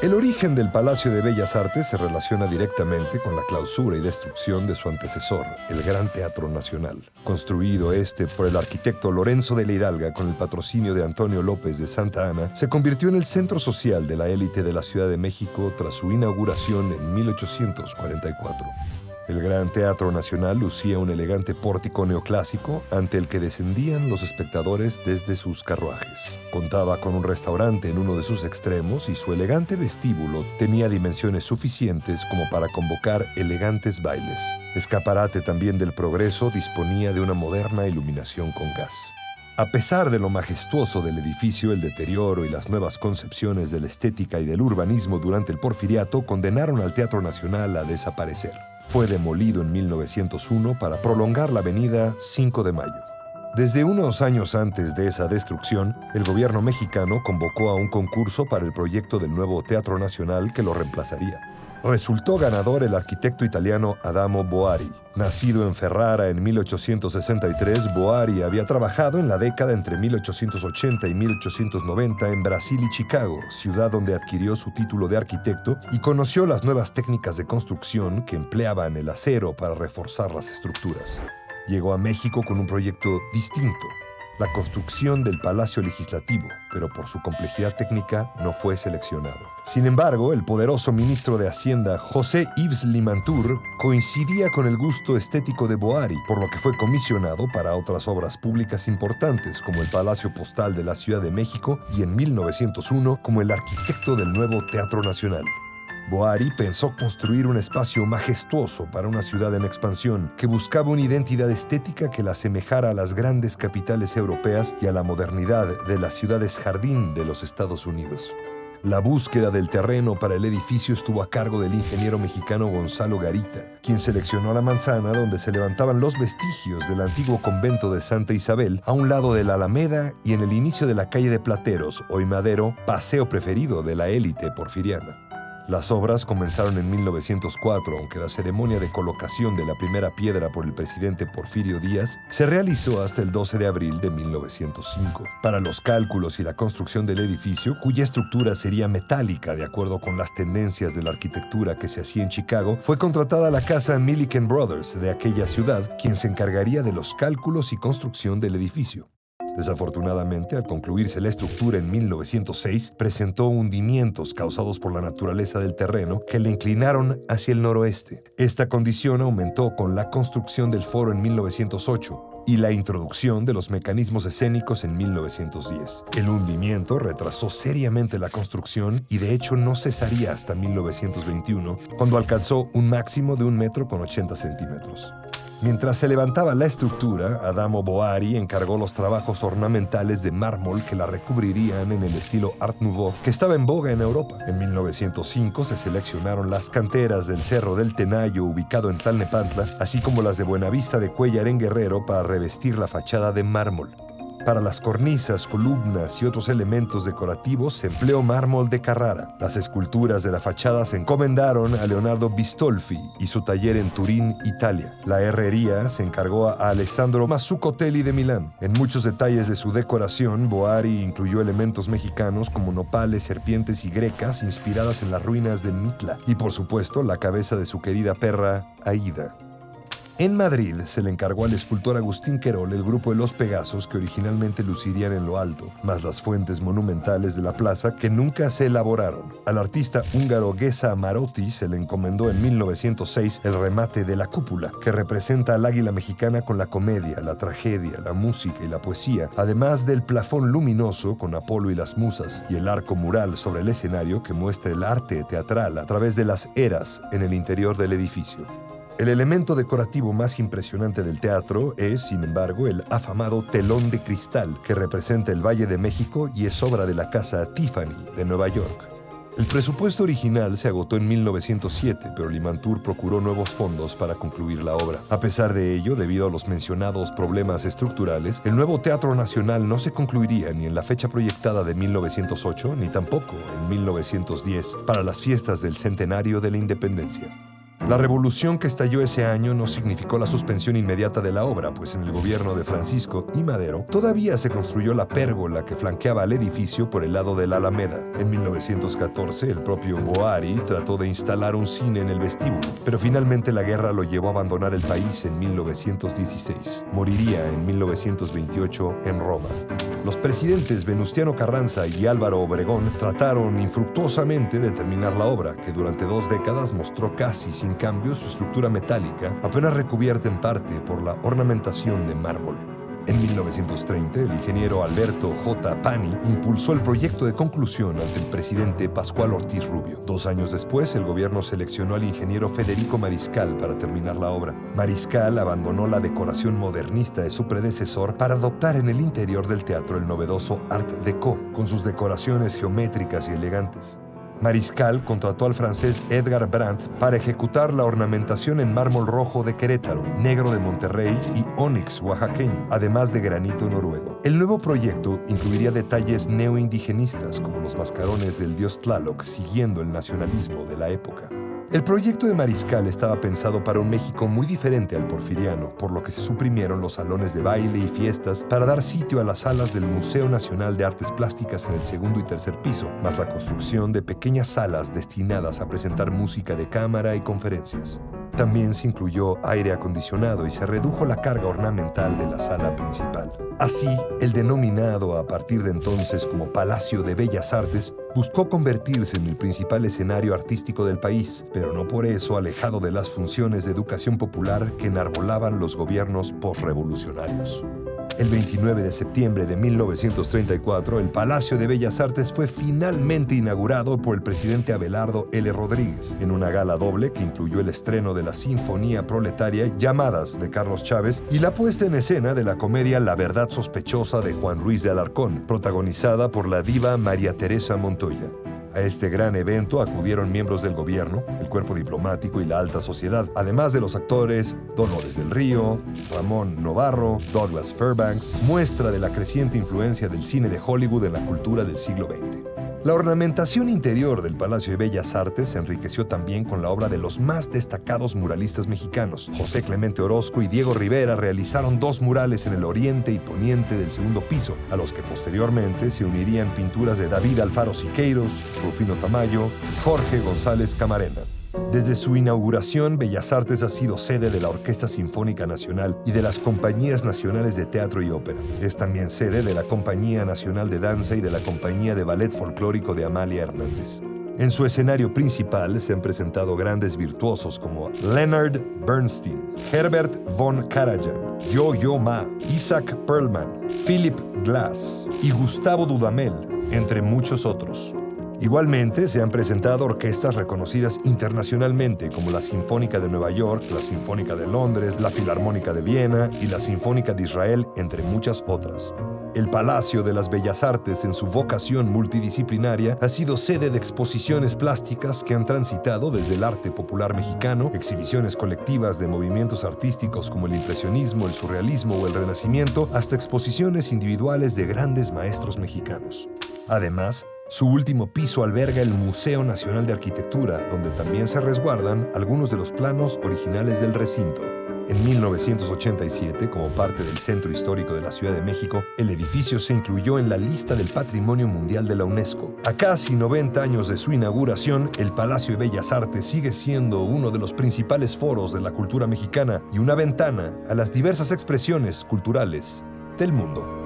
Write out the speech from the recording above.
El origen del Palacio de Bellas Artes se relaciona directamente con la clausura y destrucción de su antecesor, el Gran Teatro Nacional. Construido por el arquitecto Lorenzo de la Hidalga con el patrocinio de Antonio López de Santa Anna, se convirtió en el centro social de la élite de la Ciudad de México tras su inauguración en 1844. El Gran Teatro Nacional lucía un elegante pórtico neoclásico ante el que descendían los espectadores desde sus carruajes. Contaba con un restaurante en uno de sus extremos y su elegante vestíbulo tenía dimensiones suficientes como para convocar elegantes bailes. Escaparate también del Progreso disponía de una moderna iluminación con gas. A pesar de lo majestuoso del edificio, el deterioro y las nuevas concepciones de la estética y del urbanismo durante el Porfiriato condenaron al Teatro Nacional a desaparecer. Fue demolido en 1901 para prolongar la avenida 5 de Mayo. Desde unos años antes de esa destrucción, el gobierno mexicano convocó a un concurso para el proyecto del nuevo Teatro Nacional que lo reemplazaría. Resultó ganador el arquitecto italiano Adamo Boari. Nacido en Ferrara en 1863, Boari había trabajado en la década entre 1880 y 1890 en Brasil y Chicago, ciudad donde adquirió su título de arquitecto y conoció las nuevas técnicas de construcción que empleaban el acero para reforzar las estructuras. Llegó a México con un proyecto distinto: la construcción del Palacio Legislativo, pero por su complejidad técnica no fue seleccionado. Sin embargo, el poderoso ministro de Hacienda, José Yves Limantour, coincidía con el gusto estético de Boari, por lo que fue comisionado para otras obras públicas importantes, como el Palacio Postal de la Ciudad de México y en 1901 como el arquitecto del nuevo Teatro Nacional. Boari pensó construir un espacio majestuoso para una ciudad en expansión que buscaba una identidad estética que la asemejara a las grandes capitales europeas y a la modernidad de las ciudades jardín de los Estados Unidos. La búsqueda del terreno para el edificio estuvo a cargo del ingeniero mexicano Gonzalo Garita, quien seleccionó la manzana donde se levantaban los vestigios del antiguo convento de Santa Isabel, a un lado de la Alameda y en el inicio de la calle de Plateros, hoy Madero, paseo preferido de la élite porfiriana. Las obras comenzaron en 1904, aunque la ceremonia de colocación de la primera piedra por el presidente Porfirio Díaz se realizó hasta el 12 de abril de 1905. Para los cálculos y la construcción del edificio, cuya estructura sería metálica de acuerdo con las tendencias de la arquitectura que se hacía en Chicago, fue contratada la casa Milliken Brothers de aquella ciudad, quien se encargaría de los cálculos y construcción del edificio. Desafortunadamente, al concluirse la estructura en 1906, presentó hundimientos causados por la naturaleza del terreno que le inclinaron hacia el noroeste. Esta condición aumentó con la construcción del foro en 1908 y la introducción de los mecanismos escénicos en 1910. El hundimiento retrasó seriamente la construcción y de hecho no cesaría hasta 1921, cuando alcanzó un máximo de 1,80 m. Mientras se levantaba la estructura, Adamo Boari encargó los trabajos ornamentales de mármol que la recubrirían en el estilo Art Nouveau que estaba en boga en Europa. En 1905 se seleccionaron las canteras del Cerro del Tenayo, ubicado en Tlalnepantla, así como las de Buenavista de Cuéllar en Guerrero para revestir la fachada de mármol. Para las cornisas, columnas y otros elementos decorativos se empleó mármol de Carrara. Las esculturas de la fachada se encomendaron a Leonardo Bistolfi y su taller en Turín, Italia. La herrería se encargó a Alessandro Mazzuccotelli de Milán. En muchos detalles de su decoración, Boari incluyó elementos mexicanos como nopales, serpientes y grecas inspiradas en las ruinas de Mitla y, por supuesto, la cabeza de su querida perra, Aída. En Madrid se le encargó al escultor Agustín Querol el grupo de los Pegasos que originalmente lucirían en lo alto, más las fuentes monumentales de la plaza que nunca se elaboraron. Al artista húngaro Géza Marotti se le encomendó en 1906 el remate de la cúpula, que representa al águila mexicana con la comedia, la tragedia, la música y la poesía, además del plafón luminoso con Apolo y las musas y el arco mural sobre el escenario que muestra el arte teatral a través de las eras en el interior del edificio. El elemento decorativo más impresionante del teatro es, sin embargo, el afamado telón de cristal que representa el Valle de México y es obra de la casa Tiffany de Nueva York. El presupuesto original se agotó en 1907, pero Limantour procuró nuevos fondos para concluir la obra. A pesar de ello, debido a los mencionados problemas estructurales, el nuevo Teatro Nacional no se concluiría ni en la fecha proyectada de 1908, ni tampoco en 1910, para las fiestas del centenario de la Independencia. La revolución que estalló ese año no significó la suspensión inmediata de la obra, pues en el gobierno de Francisco I. Madero todavía se construyó la pérgola que flanqueaba al edificio por el lado de la Alameda. En 1914, el propio Boari trató de instalar un cine en el vestíbulo, pero finalmente la guerra lo llevó a abandonar el país en 1916. Moriría en 1928 en Roma. Los presidentes Venustiano Carranza y Álvaro Obregón trataron infructuosamente de terminar la obra, que durante 2 décadas mostró casi sin cambio su estructura metálica, apenas recubierta en parte por la ornamentación de mármol. En 1930, el ingeniero Alberto J. Pani impulsó el proyecto de conclusión ante el presidente Pascual Ortiz Rubio. 2 años después, el gobierno seleccionó al ingeniero Federico Mariscal para terminar la obra. Mariscal abandonó la decoración modernista de su predecesor para adoptar en el interior del teatro el novedoso Art Deco, con sus decoraciones geométricas y elegantes. Mariscal contrató al francés Edgar Brandt para ejecutar la ornamentación en mármol rojo de Querétaro, negro de Monterrey y ónix oaxaqueño, además de granito noruego. El nuevo proyecto incluiría detalles neoindigenistas como los mascarones del dios Tlaloc, siguiendo el nacionalismo de la época. El proyecto de Mariscal estaba pensado para un México muy diferente al porfiriano, por lo que se suprimieron los salones de baile y fiestas para dar sitio a las salas del Museo Nacional de Artes Plásticas en el 2º y 3er piso, más la construcción de pequeñas salas destinadas a presentar música de cámara y conferencias. También se incluyó aire acondicionado y se redujo la carga ornamental de la sala principal. Así, el denominado a partir de entonces como Palacio de Bellas Artes buscó convertirse en el principal escenario artístico del país, pero no por eso alejado de las funciones de educación popular que enarbolaban los gobiernos posrevolucionarios. El 29 de septiembre de 1934, el Palacio de Bellas Artes fue finalmente inaugurado por el presidente Abelardo L. Rodríguez, en una gala doble que incluyó el estreno de la Sinfonía Proletaria Llamadas de Carlos Chávez y la puesta en escena de la comedia La Verdad Sospechosa de Juan Ruiz de Alarcón, protagonizada por la diva María Teresa Montoya. A este gran evento acudieron miembros del gobierno, el cuerpo diplomático y la alta sociedad, además de los actores Dolores del Río, Ramón Novarro, Douglas Fairbanks, muestra de la creciente influencia del cine de Hollywood en la cultura del siglo XX. La ornamentación interior del Palacio de Bellas Artes se enriqueció también con la obra de los más destacados muralistas mexicanos. José Clemente Orozco y Diego Rivera realizaron 2 murales en el oriente y poniente del 2º piso, a los que posteriormente se unirían pinturas de David Alfaro Siqueiros, Rufino Tamayo y Jorge González Camarena. Desde su inauguración, Bellas Artes ha sido sede de la Orquesta Sinfónica Nacional y de las Compañías Nacionales de Teatro y Ópera. Es también sede de la Compañía Nacional de Danza y de la Compañía de Ballet Folclórico de Amalia Hernández. En su escenario principal se han presentado grandes virtuosos como Leonard Bernstein, Herbert von Karajan, Yo-Yo Ma, Isaac Perlman, Philip Glass y Gustavo Dudamel, entre muchos otros. Igualmente, se han presentado orquestas reconocidas internacionalmente como la Sinfónica de Nueva York, la Sinfónica de Londres, la Filarmónica de Viena y la Sinfónica de Israel, entre muchas otras. El Palacio de las Bellas Artes, en su vocación multidisciplinaria, ha sido sede de exposiciones plásticas que han transitado desde el arte popular mexicano, exhibiciones colectivas de movimientos artísticos como el impresionismo, el surrealismo o el renacimiento, hasta exposiciones individuales de grandes maestros mexicanos. Además, su último piso alberga el Museo Nacional de Arquitectura, donde también se resguardan algunos de los planos originales del recinto. En 1987, como parte del Centro Histórico de la Ciudad de México, el edificio se incluyó en la lista del Patrimonio Mundial de la UNESCO. A casi 90 años de su inauguración, el Palacio de Bellas Artes sigue siendo uno de los principales foros de la cultura mexicana y una ventana a las diversas expresiones culturales del mundo.